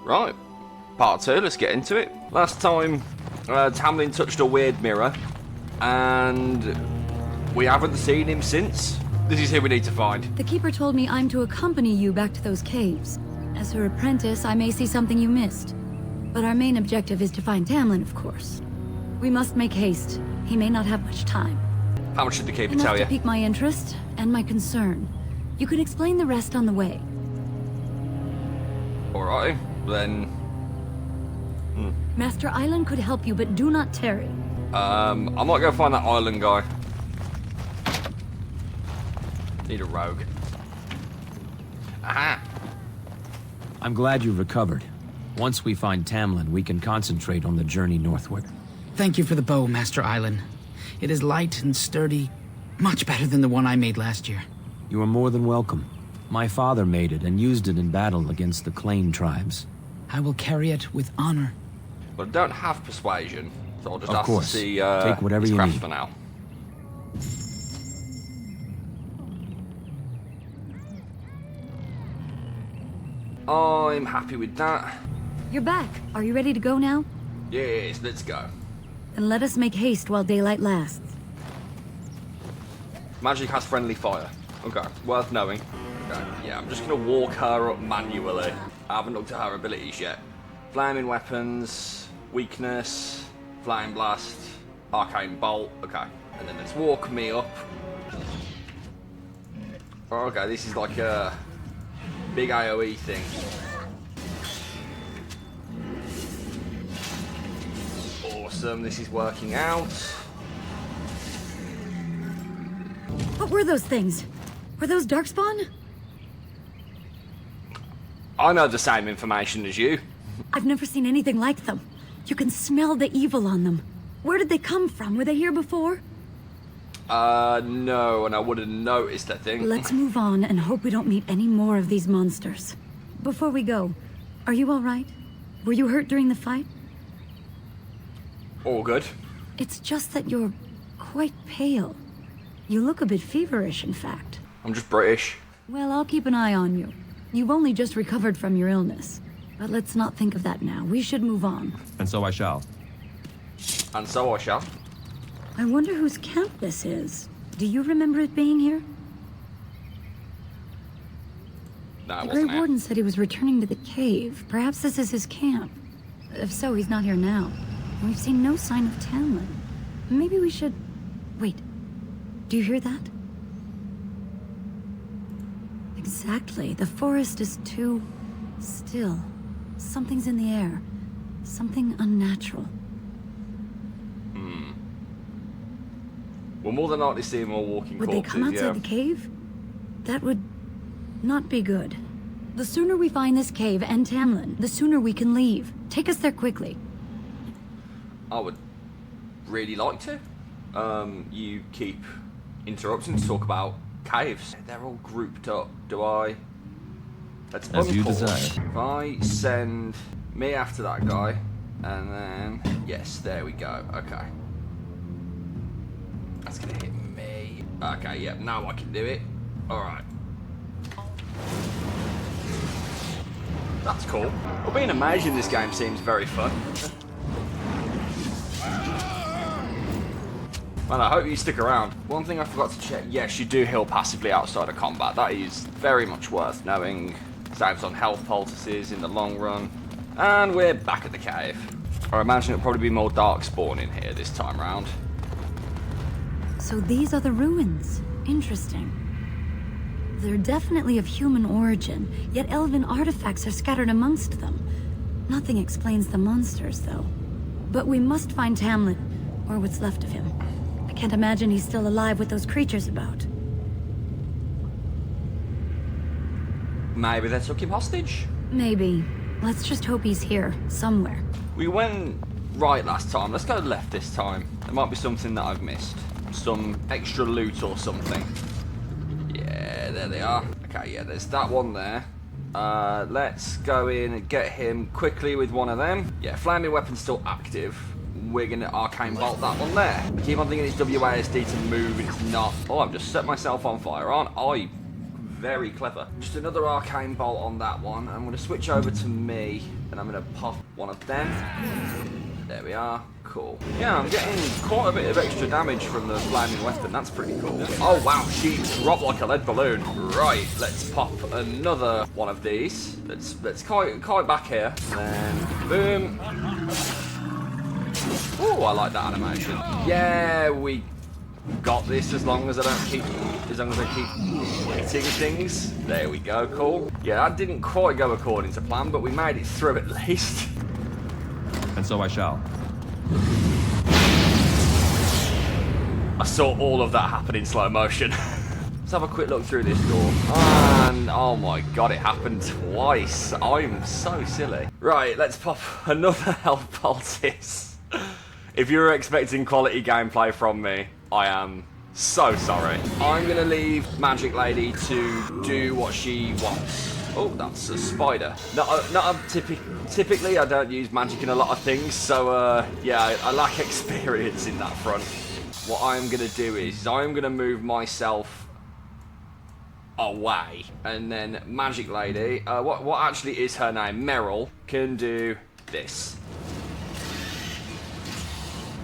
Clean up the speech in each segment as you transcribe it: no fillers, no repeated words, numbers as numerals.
Right, part 2, let's get into it. Last time, Tamlin touched a weird mirror, and we haven't seen him since. This is who we need to find. The Keeper told me I'm to accompany you back to those caves. As her apprentice, I may see something you missed. But our main objective is to find Tamlin, of course. We must make haste. He may not have much time. How much did the Keeper Enough tell you? to pique my interest and my concern. You can explain the rest on the way. Alright, then... Master Island could help you, but do not tarry. I might go find that island guy. Need a rogue. Aha! I'm glad you recovered. Once we find Tamlin, we can concentrate on the journey northward. Thank you for the bow, Master Island. It is light and sturdy, much better than the one I made last year. You are more than welcome. My father made it and used it in battle against the Clane tribes. I will carry it with honor. But I don't have persuasion, so I'll just Of ask course. to see Take whatever his you craft need. for now. I'm happy with that. You're back. Are you ready to go now? Yes, let's go. Then let us make haste while daylight lasts. Magic has friendly fire. Okay, worth knowing. Okay, yeah, I'm just gonna walk her up manually. I haven't looked at her abilities yet. Flaming weapons, weakness, flame blast, arcane bolt. Okay, and then let's walk me up. Oh, okay, this is like a big AoE thing. Awesome, this is working out. What were those things? Were those Darkspawn? I know the same information as you. I've never seen anything like them. You can smell the evil on them. Where did they come from? Were they here before? No, and I would have noticed, I think. Let's move on and hope we don't meet any more of these monsters. Before we go, are you all right? Were you hurt during the fight? All good. It's just that you're quite pale. You look a bit feverish, in fact. I'm just British. Well, I'll keep an eye on you. You've only just recovered from your illness. But let's not think of that now. We should move on. And so I shall. And so I shall. I wonder whose camp this is. Do you remember it being here? No, it The Grey wasn't it. Warden said he was returning to the cave. Perhaps this is his camp. If so, he's not here now. And we've seen no sign of Tamlin. Maybe we should... Wait. Do you hear that? Exactly. The forest is too... still. Something's in the air. Something unnatural. We'll more than likely see more walking Would corpses, they come outside yeah. the cave? That would not be good. The sooner we find this cave and Tamlin, the sooner we can leave. Take us there quickly. I would really like to. You keep interrupting to talk about caves. They're all grouped up. Do I... Let's As you unpause. desire. If I send me after that guy, and then... Yes, there we go. Okay. That's gonna hit me. Okay, yep, now I can do it. Alright. That's cool. Well, being a mage in this game seems very fun. Man, I hope you stick around. One thing I forgot to check. Yes, you do heal passively outside of combat. That is very much worth knowing. Saves on health poultices in the long run. And we're back at the cave. I imagine it'll probably be more Darkspawn in here this time round. So these are the ruins. Interesting. They're definitely of human origin, yet elven artifacts are scattered amongst them. Nothing explains the monsters, though. But we must find Tamlin, or what's left of him. I can't imagine he's still alive with those creatures about. Maybe they took him hostage? Maybe. Let's just hope he's here, somewhere. We went right last time. Let's go left this time. There might be something that I've missed. Some extra loot or something. Yeah, there they are. Okay, yeah, there's that one there. Let's go in and get him quickly with one of them. Yeah, flaming weapon's still active. We're gonna arcane bolt that one there. I keep on thinking it's WASD to move, it's not. Oh, I've just set myself on fire, aren't I? very clever. Just another arcane bolt on that one. I'm going to switch over to me, and I'm going to pop one of them. There we are. Cool. Yeah, I'm getting quite a bit of extra damage from the flaming weapon. That's pretty cool. Oh, wow. She dropped like a lead balloon. Right, let's pop another one of these. Let's kite back here. And then, boom. Oh, I like that animation. Yeah, we got this as long as I keep hitting things. There we go, cool. Yeah, that didn't quite go according to plan, but we made it through at least. And so I shall. I saw all of that happen in slow motion. Let's have a quick look through this door. And oh my god, it happened twice. I'm so silly. Right, let's pop another health poultice. If you were expecting quality gameplay from me, I am so sorry. I'm gonna leave Magic Lady to do what she wants. Oh, that's a spider. Typically, I don't use magic in a lot of things, so yeah, I lack experience in that front. What I'm gonna do is I'm gonna move myself away, and then Magic Lady, what actually is her name, Meryl, can do this.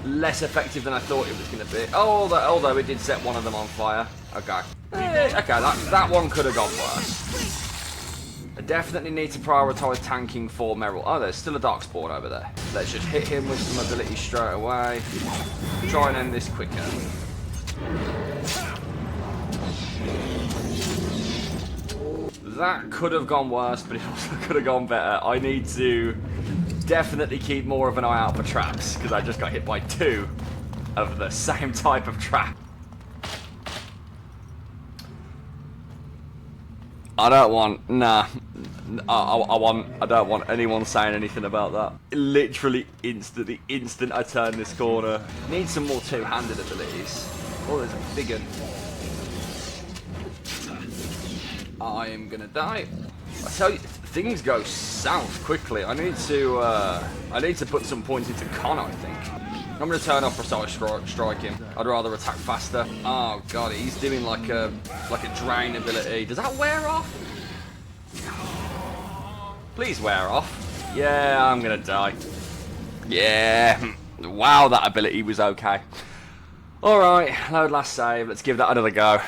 Less effective than I thought it was going to be. Oh, although it did set one of them on fire. Okay. Okay, that one could have gone worse. I definitely need to prioritise tanking for Meryl. Oh, there's still a Darkspawn over there. Let's just hit him with some abilities straight away. Try and end this quicker. That could have gone worse, but it also could have gone better. I need to definitely keep more of an eye out for traps, because I just got hit by 2 of the same type of trap. I don't want, nah, I don't want anyone saying anything about that. Literally the instant I turn this corner. Need some more two-handed abilities. Oh, there's a big one. I am gonna die. I tell you, things go south quickly. I need to put some points into con, I think. I'm gonna turn off precise striking. I'd rather attack faster. Oh god, he's doing like a drain ability. Does that wear off? Please wear off. Yeah, I'm gonna die. Yeah. Wow, that ability was okay. Alright, load last save. Let's give that another go.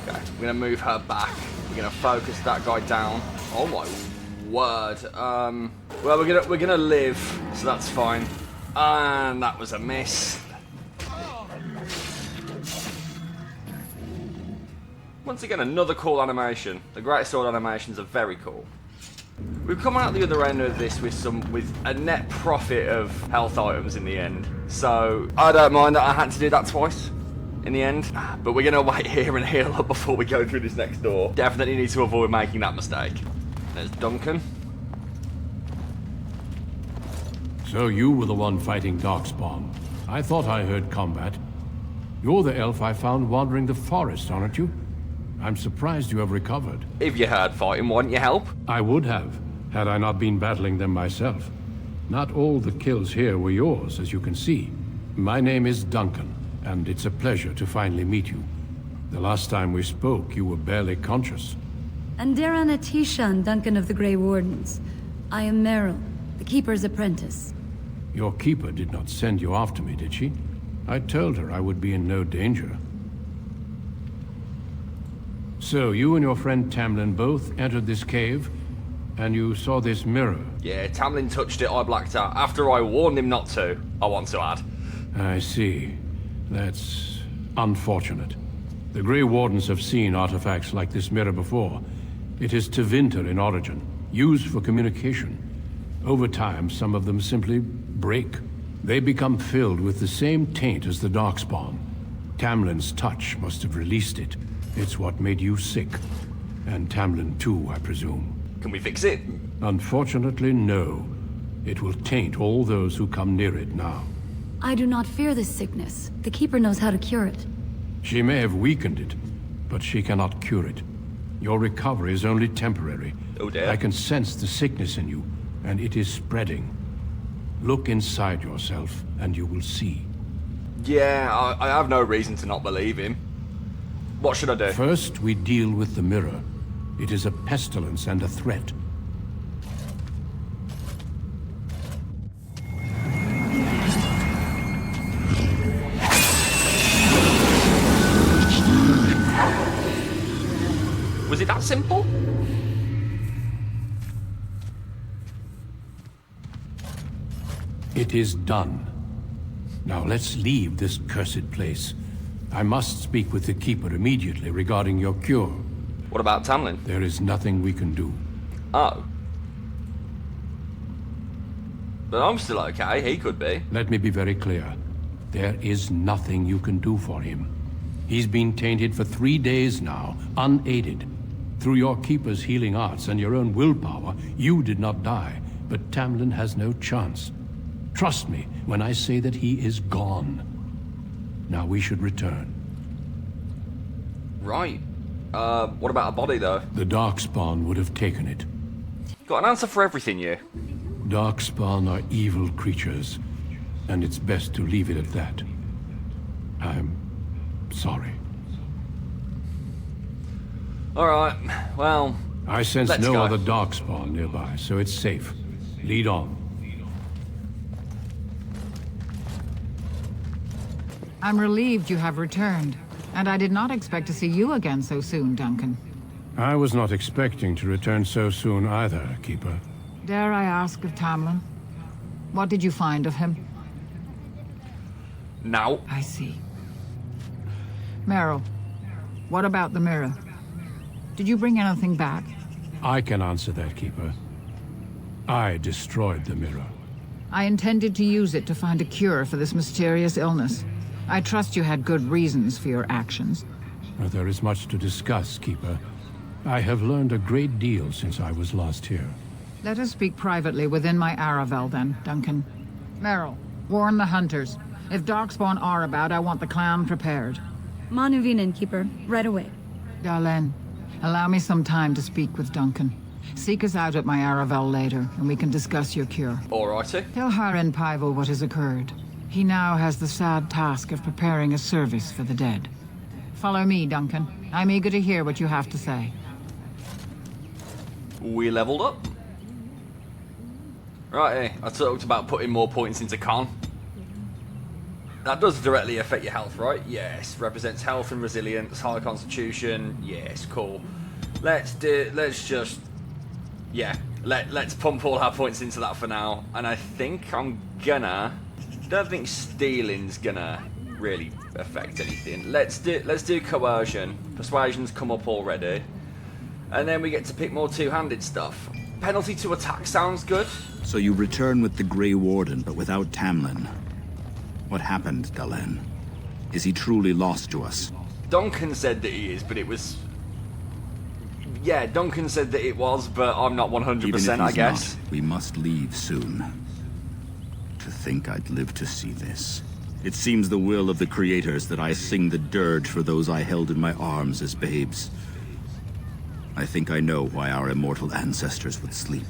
Okay, we're gonna move her back. We're gonna focus that guy down. Oh my word. Well, we're gonna live, so that's fine. And that was a miss. Once again, another cool animation. The Great Sword animations are very cool. We've come out the other end of this with a net profit of health items in the end. So I don't mind that I had to do that twice in the end. But we're gonna wait here and heal up before we go through this next door. Definitely need to avoid making that mistake. There's Duncan. So you were the one fighting Darkspawn. I thought I heard combat. You're the elf I found wandering the forest, aren't you? I'm surprised you have recovered. If you heard fighting, wouldn't you help? I would have, had I not been battling them myself. Not all the kills here were yours, as you can see. My name is Duncan, and it's a pleasure to finally meet you. The last time we spoke, you were barely conscious. Andarana Tishan, Duncan of the Grey Wardens. I am Meryl, the Keeper's apprentice. Your keeper did not send you after me, did she? I told her I would be in no danger. So, you and your friend Tamlin both entered this cave, and you saw this mirror. Yeah, Tamlin touched it, I blacked out. After I warned him not to, I want to add. I see. That's unfortunate. The Grey Wardens have seen artifacts like this mirror before. It is Tevinter in origin, used for communication. Over time, some of them simply break. They become filled with the same taint as the Darkspawn. Tamlin's touch must have released it. It's what made you sick. And Tamlin too, I presume. Can we fix it? Unfortunately, no. It will taint all those who come near it now. I do not fear this sickness. The Keeper knows how to cure it. She may have weakened it, but she cannot cure it. Your recovery is only temporary. Oh dear. I can sense the sickness in you, and it is spreading. Look inside yourself, and you will see. Yeah, I have no reason to not believe him. What should I do? First, we deal with the mirror. It is a pestilence and a threat. Was it that simple? It is done. Now let's leave this cursed place. I must speak with the Keeper immediately regarding your cure. What about Tamlin? There is nothing we can do. Oh. But I'm still okay, he could be. Let me be very clear. There is nothing you can do for him. He's been tainted for 3 days now, unaided. Through your Keeper's healing arts and your own willpower, you did not die, but Tamlin has no chance. Trust me when I say that he is gone. Now we should return. Right. What about a body, though? The Darkspawn would have taken it. Got an answer for everything, you. Darkspawn are evil creatures, and it's best to leave it at that. I'm sorry. Alright, well... I sense let's no go. other Darkspawn nearby, so it's safe. Lead on. I'm relieved you have returned, and I did not expect to see you again so soon, Duncan. I was not expecting to return so soon either, Keeper. Dare I ask of Tamlin? What did you find of him? Now. I see. Meryl, what about the mirror? Did you bring anything back? I can answer that, Keeper. I destroyed the mirror. I intended to use it to find a cure for this mysterious illness. I trust you had good reasons for your actions. Well, there is much to discuss, Keeper. I have learned a great deal since I was last here. Let us speak privately within my Aravel then, Duncan. Meryl, warn the hunters. If Darkspawn are about, I want the clan prepared. Manuvinen, Keeper. Right away. Darlene, allow me some time to speak with Duncan. Seek us out at my Aravel later, and we can discuss your cure. Alrighty. Tell Harin Pyvel what has occurred. He now has the sad task of preparing a service for the dead. Follow me, Duncan. I'm eager to hear what you have to say. We leveled up. Right, I talked about putting more points into con. That does directly affect your health, right? Yes. Represents health and resilience, high constitution. Yes, cool. Let's pump all our points into that for now. And I think don't think stealing's gonna really affect anything. Let's do coercion. Persuasion's come up already. And then we get to pick more two-handed stuff. Penalty to attack sounds good. So you return with the Grey Warden, but without Tamlin. What happened, Dalen? Is he truly lost to us? Duncan said that he is, but it was... Yeah, Duncan said that it was, but I'm not 100%, I guess. Not, we must leave soon. To think I'd live to see this. It seems the will of the creators that I sing the dirge for those I held in my arms as babes. I think I know why our immortal ancestors would sleep.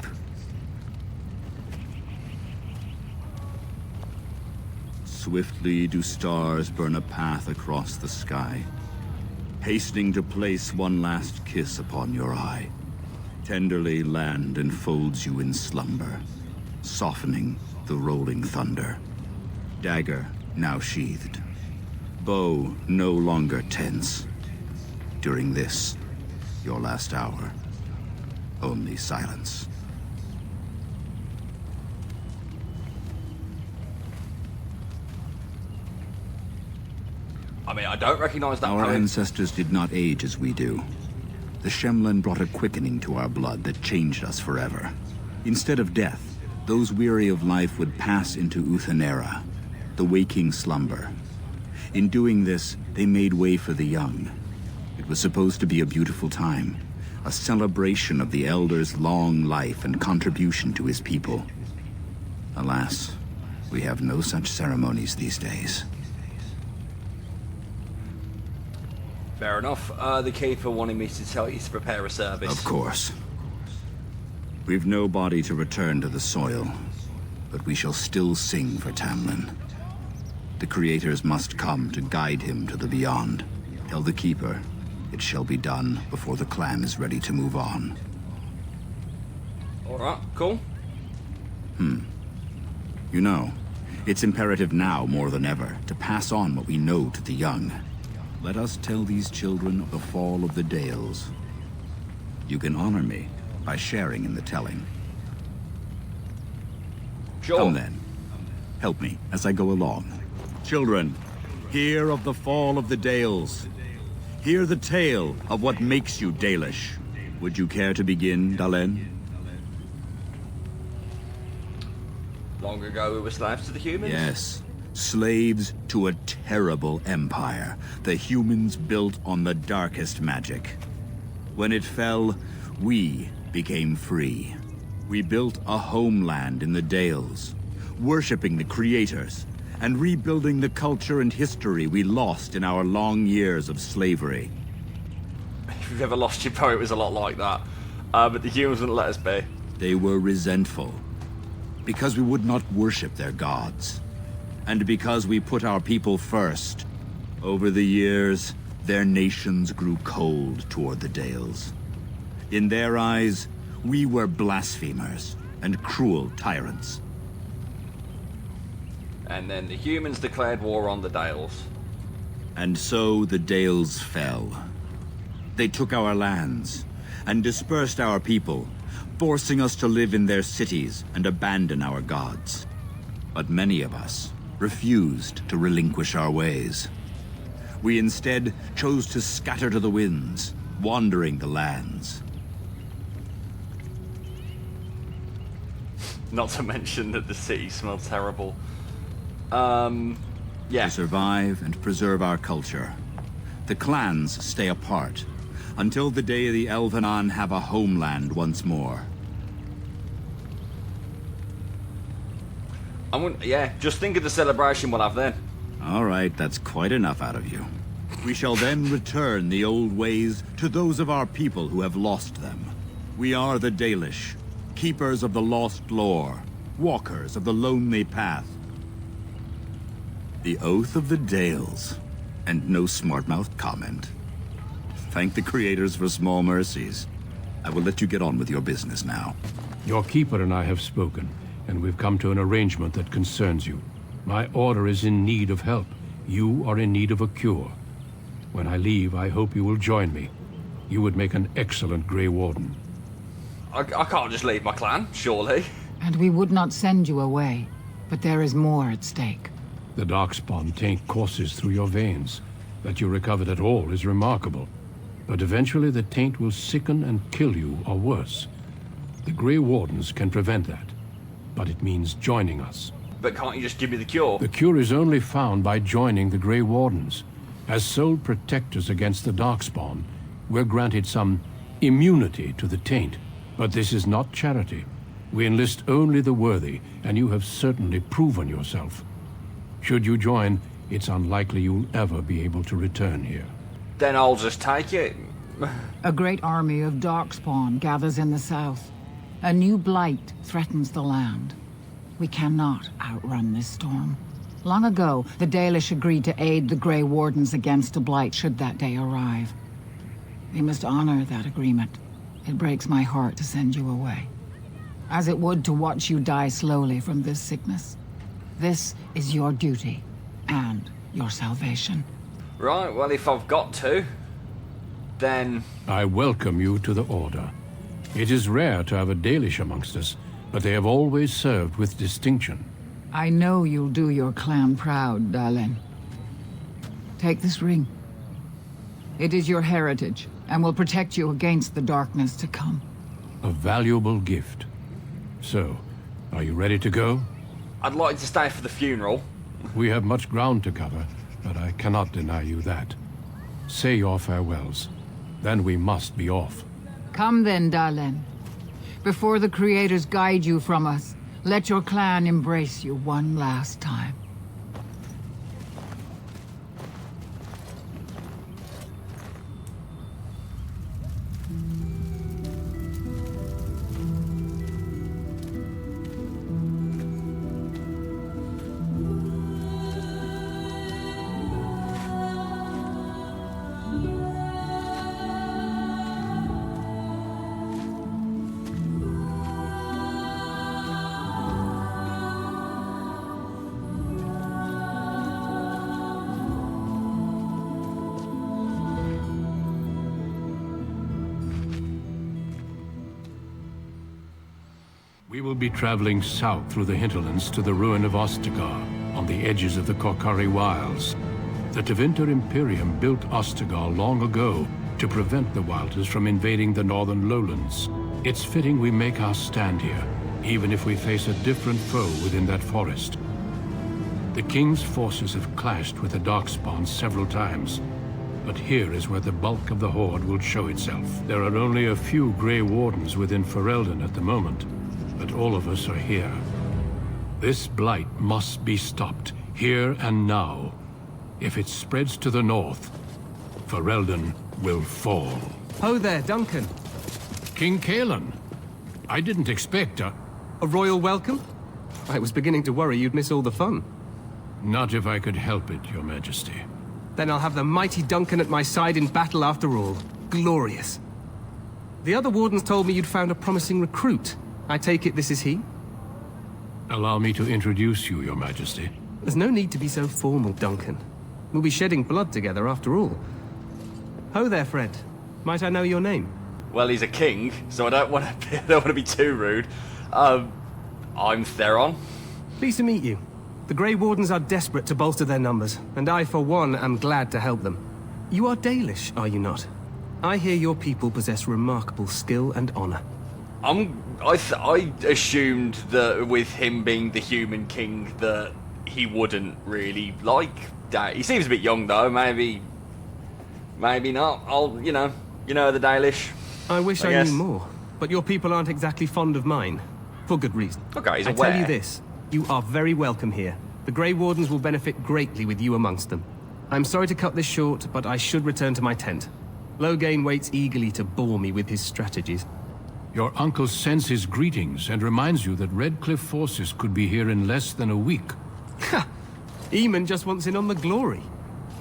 Swiftly do stars burn a path across the sky, hastening to place one last kiss upon your eye. Tenderly land enfolds you in slumber, softening the rolling thunder. Dagger now sheathed, bow no longer tense. During this, your last hour, only silence. I mean, I don't recognize that Our poem. ancestors did not age as we do. The Shemlin brought a quickening to our blood that changed us forever. Instead of death, those weary of life would pass into Uthanera, the waking slumber. In doing this, they made way for the young. It was supposed to be a beautiful time, a celebration of the Elder's long life and contribution to his people. Alas, we have no such ceremonies these days. Fair enough. The Keeper wanted me to tell you to prepare a service. Of course. We've no body to return to the soil, but we shall still sing for Tamlin. The creators must come to guide him to the beyond. Tell the Keeper, It shall be done before the clan is ready to move on. Alright, cool. You know, it's imperative now more than ever to pass on what we know to the young. Let us tell these children of the fall of the Dales. You can honor me by sharing in the telling. Sure. Come then. Help me as I go along. Children, hear of the fall of the Dales. Hear the tale of what makes you Dalish. Would you care to begin, Dalen? Long ago we were slaves to the humans? Yes. Slaves to a terrible empire the humans built on the darkest magic. When it fell, we became free. We built a homeland in the Dales, worshipping the creators, and rebuilding the culture and history we lost in our long years of slavery. If you've ever lost your bow, it was a lot like that. But the humans wouldn't let us be. They were resentful, because we would not worship their gods, and because we put our people first. Over the years, their nations grew cold toward the Dales. In their eyes, we were blasphemers and cruel tyrants. And then the humans declared war on the Dales. And so the Dales fell. They took our lands and dispersed our people, forcing us to live in their cities and abandon our gods. But many of us refused to relinquish our ways. We instead chose to scatter to the winds, wandering the lands. Not to mention that the city smelled terrible. Yeah. To survive and preserve our culture, the clans stay apart until the day the Elvenon have a homeland once more. Yeah, just think of the celebration we'll have then. All right, that's quite enough out of you. We shall then return the old ways to those of our people who have lost them. We are the Dalish, keepers of the lost lore, walkers of the lonely path. The Oath of the Dales, and no smart-mouthed comment. Thank the creators for small mercies. I will let you get on with your business now. Your keeper and I have spoken, and we've come to an arrangement that concerns you. My order is in need of help. You are in need of a cure. When I leave, I hope you will join me. You would make an excellent Grey Warden. I can't just leave my clan, surely. And we would not send you away, but there is more at stake. The Darkspawn taint courses through your veins. That you recovered at all is remarkable. But eventually the taint will sicken and kill you, or worse. The Grey Wardens can prevent that. But it means joining us. But can't you just give me the cure? The cure is only found by joining the Grey Wardens. As sole protectors against the Darkspawn, we're granted some immunity to the taint. But this is not charity. We enlist only the worthy, and you have certainly proven yourself. Should you join, it's unlikely you'll ever be able to return here. Then I'll just take it. A great army of Darkspawn gathers in the south. A new blight threatens the land. We cannot outrun this storm. Long ago, the Dalish agreed to aid the Grey Wardens against a blight should that day arrive. We must honor that agreement. It breaks my heart to send you away, as it would to watch you die slowly from this sickness. This is your duty, and your salvation. Right, well, if I've got to, then... I welcome you to the Order. It is rare to have a Dalish amongst us, but they have always served with distinction. I know you'll do your clan proud, Dalen. Take this ring. It is your heritage, and will protect you against the darkness to come. A valuable gift. So, are you ready to go? I'd like to stay for the funeral. We have much ground to cover, but I cannot deny you that. Say your farewells. Then we must be off. Come then, Dalen. Before the creators guide you from us, let your clan embrace you one last time. will be traveling south through the hinterlands to the ruin of Ostagar, on the edges of the Korkari Wilds. The Tevinter Imperium built Ostagar long ago to prevent the Wilders from invading the northern lowlands. It's fitting we make our stand here, even if we face a different foe within that forest. The King's forces have clashed with the Darkspawn several times, but here is where the bulk of the Horde will show itself. There are only a few Grey Wardens within Ferelden at the moment, but all of us are here. This blight must be stopped, here and now. If it spreads to the north, Ferelden will fall. Ho there, Duncan. King Kaelan, I didn't expect a royal welcome? I was beginning to worry you'd miss all the fun. Not if I could help it, Your Majesty. Then I'll have the mighty Duncan at my side in battle after all. Glorious. The other wardens told me you'd found a promising recruit. I take it this is he? Allow me to introduce you, Your Majesty. There's no need to be so formal, Duncan. We'll be shedding blood together after all. Ho there, Fred. Might I know your name? Well, he's a king, so I don't want to be too rude. I'm Theron. Pleased to meet you. The Grey Wardens are desperate to bolster their numbers, and I, for one, am glad to help them. You are Dalish, are you not? I hear your people possess remarkable skill and honor. I assumed that with him being the human king that he wouldn't really like that. He seems a bit young though, maybe not. You know the Dalish. I wish I knew more, but your people aren't exactly fond of mine. For good reason. Okay, he's I aware. tell you this, you are very welcome here. The Grey Wardens will benefit greatly with you amongst them. I'm sorry to cut this short, but I should return to my tent. Loghain waits eagerly to bore me with his strategies. Your uncle sends his greetings and reminds you that Redcliffe forces could be here in less than a week. Ha! Eamon just wants in on the glory.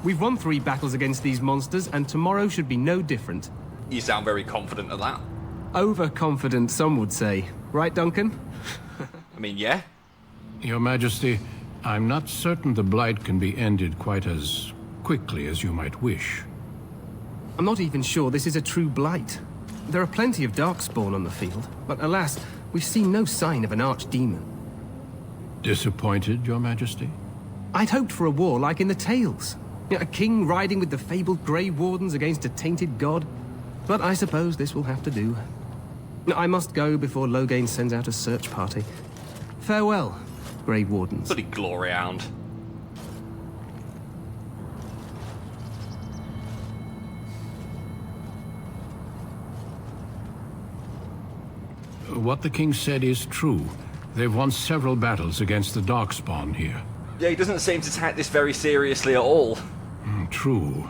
We've won 3 battles against these monsters, and tomorrow should be no different. You sound very confident of that. Overconfident, some would say. Right, Duncan? I mean, yeah. Your Majesty, I'm not certain the Blight can be ended quite as quickly as you might wish. I'm not even sure this is a true blight. There are plenty of Darkspawn on the field, but alas, we've seen no sign of an archdemon. Disappointed, Your Majesty? I'd hoped for a war like in the tales. A king riding with the fabled Grey Wardens against a tainted god. But I suppose this will have to do. I must go before Loghain sends out a search party. Farewell, Grey Wardens. Bloody glory hound. What the king said is true. They've won several battles against the Darkspawn here. Yeah, he doesn't seem to take this very seriously at all. True.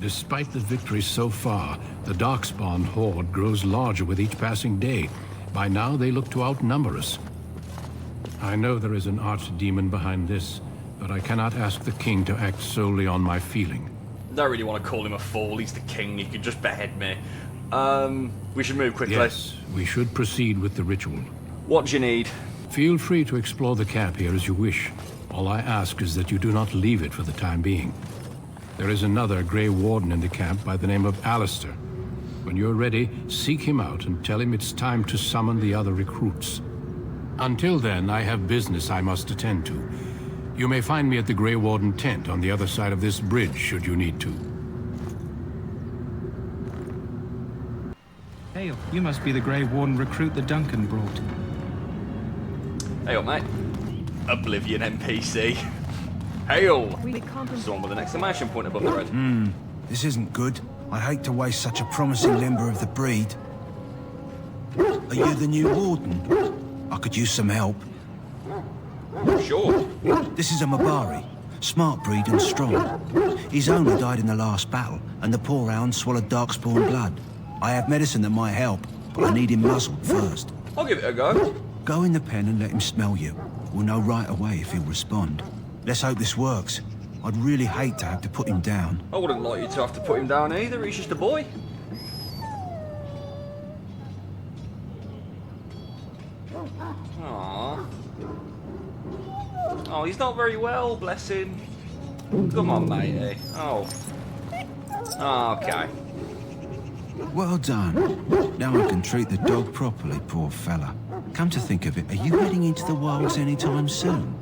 Despite the victories so far, the Darkspawn horde grows larger with each passing day. By now, they look to outnumber us. I know there is an archdemon behind this, but I cannot ask the king to act solely on my feeling. Don't really want to call him a fool. He's the king. He could just behead me. We should move quickly. Yes, we should proceed with the ritual. What do you need? Feel free to explore the camp here as you wish. All I ask is that you do not leave it for the time being. There is another Grey Warden in the camp by the name of Alistair. When you're ready, seek him out and tell him it's time to summon the other recruits. Until then, I have business I must attend to. You may find me at the Grey Warden tent on the other side of this bridge, should you need to. Hey, you must be the Grey Warden recruit that Duncan brought. Hey up, mate. Oblivion NPC. Hail! Someone with an exclamation point above their head. This isn't good. I hate to waste such a promising member of the breed. Are you the new warden? I could use some help. Sure. This is a Mabari. Smart breed and strong. His owner died in the last battle, and the poor hound swallowed Darkspawn blood. I have medicine that might help, but I need him muzzled first. I'll give it a go. Go in the pen and let him smell you. We'll know right away if he'll respond. Let's hope this works. I'd really hate to have to put him down. I wouldn't like you to have to put him down either. He's just a boy. Aww. Oh, he's not very well, bless him. Come on, matey. Oh. Okay. Well done. Now I can treat the dog properly, poor fella. Come to think of it, are you heading into the wilds anytime soon?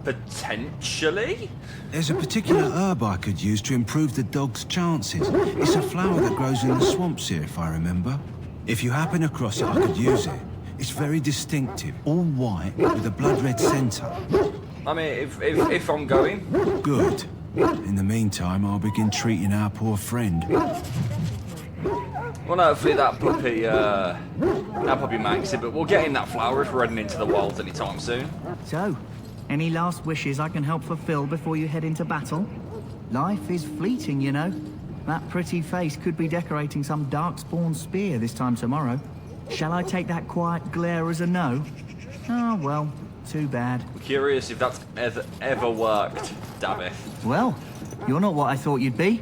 Potentially? There's a particular herb I could use to improve the dog's chances. It's a flower that grows in the swamps here, if I remember. If you happen across it, I could use it. It's very distinctive, all white with a blood-red centre. I mean, if I'm going. Good. In the meantime, I'll begin treating our poor friend. Well, hopefully that puppy makes it, but we'll get in that flower if we're heading into the wilds anytime soon. So, any last wishes I can help fulfill before you head into battle? Life is fleeting, you know. That pretty face could be decorating some Darkspawn spear this time tomorrow. Shall I take that quiet glare as a no? Oh, well, too bad. I'm curious if that's ever worked, Davith. Well, you're not what I thought you'd be.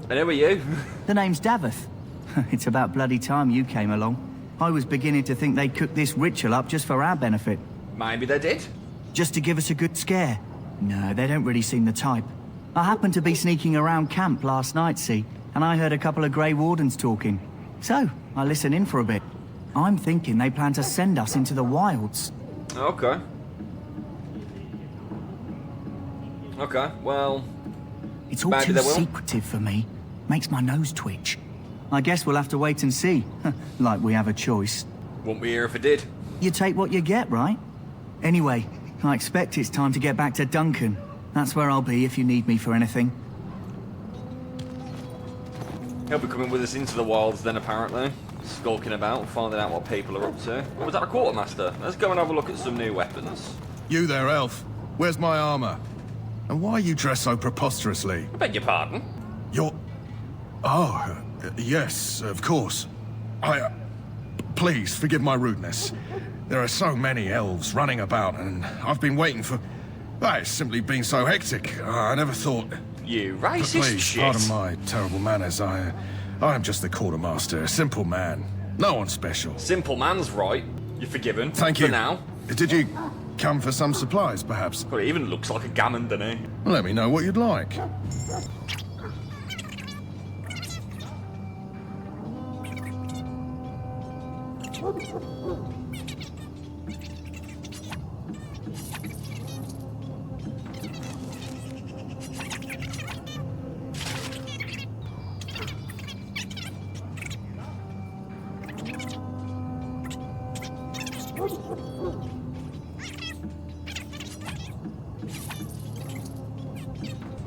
And who are you? The name's Davith. It's about bloody time you came along. I was beginning to think they'd cooked this ritual up just for our benefit. Maybe they did. Just to give us a good scare. No, they don't really seem the type. I happened to be sneaking around camp last night, see, and I heard a couple of Grey Wardens talking. So, I listened in for a bit. I'm thinking they plan to send us into the wilds. Okay. Okay, well... It's all too secretive for me. Makes my nose twitch. I guess we'll have to wait and see. Like we have a choice. Wouldn't be here if it did. You take what you get, right? Anyway, I expect it's time to get back to Duncan. That's where I'll be if you need me for anything. He'll be coming with us into the wilds then, apparently. Skulking about, finding out what people are up to. Or was that a quartermaster? Let's go and have a look at some new weapons. You there, elf. Where's my armor? And why are you dressed so preposterously? I beg your pardon? You're... Oh, yes, of course. Please, forgive my rudeness. There are so many elves running about, and I've been waiting for... It's simply been so hectic. I never thought... You racist Please, shit. pardon my terrible manners. I am just the quartermaster, a simple man. No one special. Simple man's right. You're forgiven. Thank you. For now. Did you come for some supplies, perhaps? Well, he even looks like a gammon, doesn't he? Let me know what you'd like.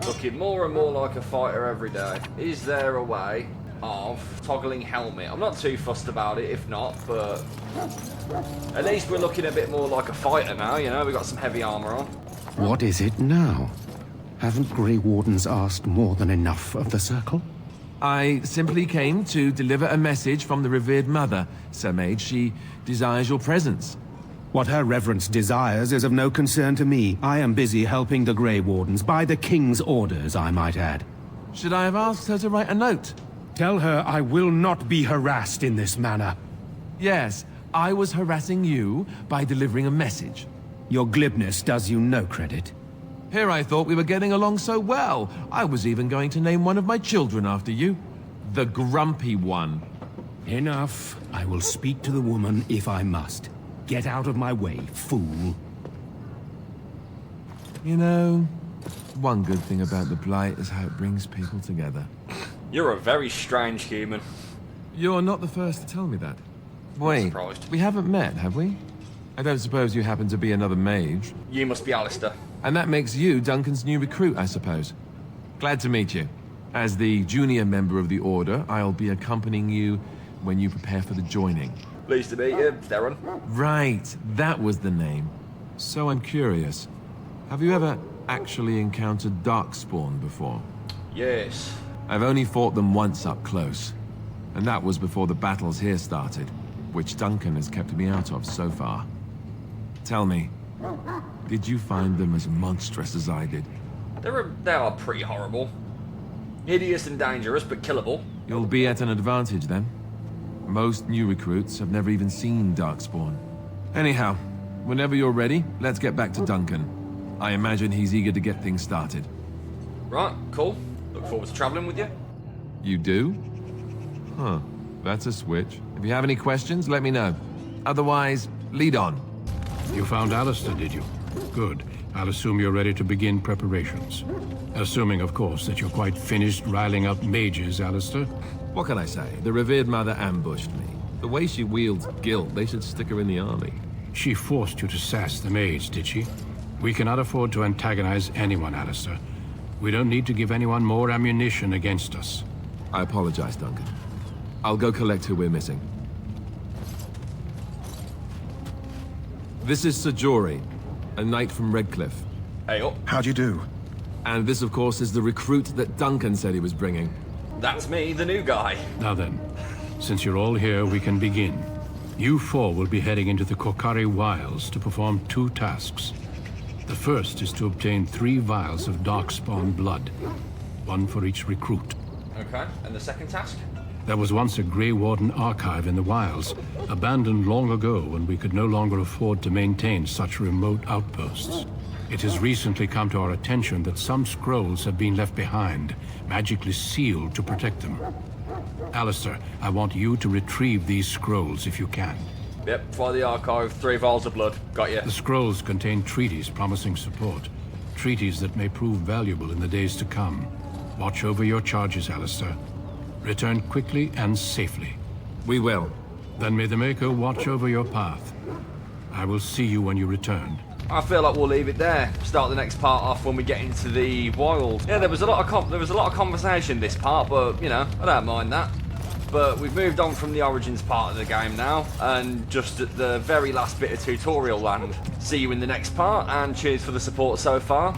Looking more and more like a fighter every day. Is there a way of toggling helmet? I'm not too fussed about it, if not, but at least we're looking a bit more like a fighter now, you know, we've got some heavy armor on. What is it now? Haven't Grey Wardens asked more than enough of the Circle? I simply came to deliver a message from the revered mother, Sir Mage. She desires your presence. What her reverence desires is of no concern to me. I am busy helping the Grey Wardens, by the King's orders, I might add. Should I have asked her to write a note? Tell her I will not be harassed in this manner. Yes, I was harassing you by delivering a message. Your glibness does you no credit. Here I thought we were getting along so well. I was even going to name one of my children after you. The Grumpy One. Enough. I will speak to the woman if I must. Get out of my way, fool. You know, one good thing about the Blight is how it brings people together. You're a very strange human. You're not the first to tell me that. Wait, we haven't met, have we? I don't suppose you happen to be another mage. You must be Alistair. And that makes you Duncan's new recruit, I suppose. Glad to meet you. As the junior member of the Order, I'll be accompanying you when you prepare for the joining. Pleased to meet you, Darren. Right, that was the name. So I'm curious. Have you ever actually encountered Darkspawn before? Yes. I've only fought them once up close. And that was before the battles here started, which Duncan has kept me out of so far. Tell me, did you find them as monstrous as I did? They are pretty horrible. Hideous and dangerous, but killable. You'll be at an advantage then. Most new recruits have never even seen Darkspawn. Anyhow, whenever you're ready, let's get back to Duncan. I imagine he's eager to get things started. Right, cool. Look forward to travelling with you. You do? Huh. That's a switch. If you have any questions, let me know. Otherwise, lead on. You found Alistair, did you? Good. I'll assume you're ready to begin preparations. Assuming, of course, that you're quite finished riling up mages, Alistair. What can I say? The revered mother ambushed me. The way she wields guilt, they should stick her in the army. She forced you to sass the mage, did she? We cannot afford to antagonize anyone, Alistair. We don't need to give anyone more ammunition against us. I apologize, Duncan. I'll go collect who we're missing. This is Sir Jory, a knight from Redcliffe. Hey up. How'd you do? And this, of course, is the recruit that Duncan said he was bringing. That's me, the new guy. Now then, since you're all here, we can begin. You four will be heading into the Korcari Wilds to perform 2 tasks. The first is to obtain 3 vials of Darkspawn blood, 1 for each recruit. Okay, and the second task? There was once a Grey Warden archive in the wilds, abandoned long ago when we could no longer afford to maintain such remote outposts. It has recently come to our attention that some scrolls have been left behind, magically sealed to protect them. Alistair, I want you to retrieve these scrolls if you can. Yep, for the archive, 3 vials of blood. Got you. The scrolls contain treaties promising support. Treaties that may prove valuable in the days to come. Watch over your charges, Alistair. Return quickly and safely. We will. Then may the Maker watch over your path. I will see you when you return. I feel like we'll leave it there. Start the next part off when we get into the wild. Yeah, there was a lot of conversation this part, but you know, I don't mind that. But we've moved on from the Origins part of the game now, and just at the very last bit of tutorial land. See you in the next part, and cheers for the support so far.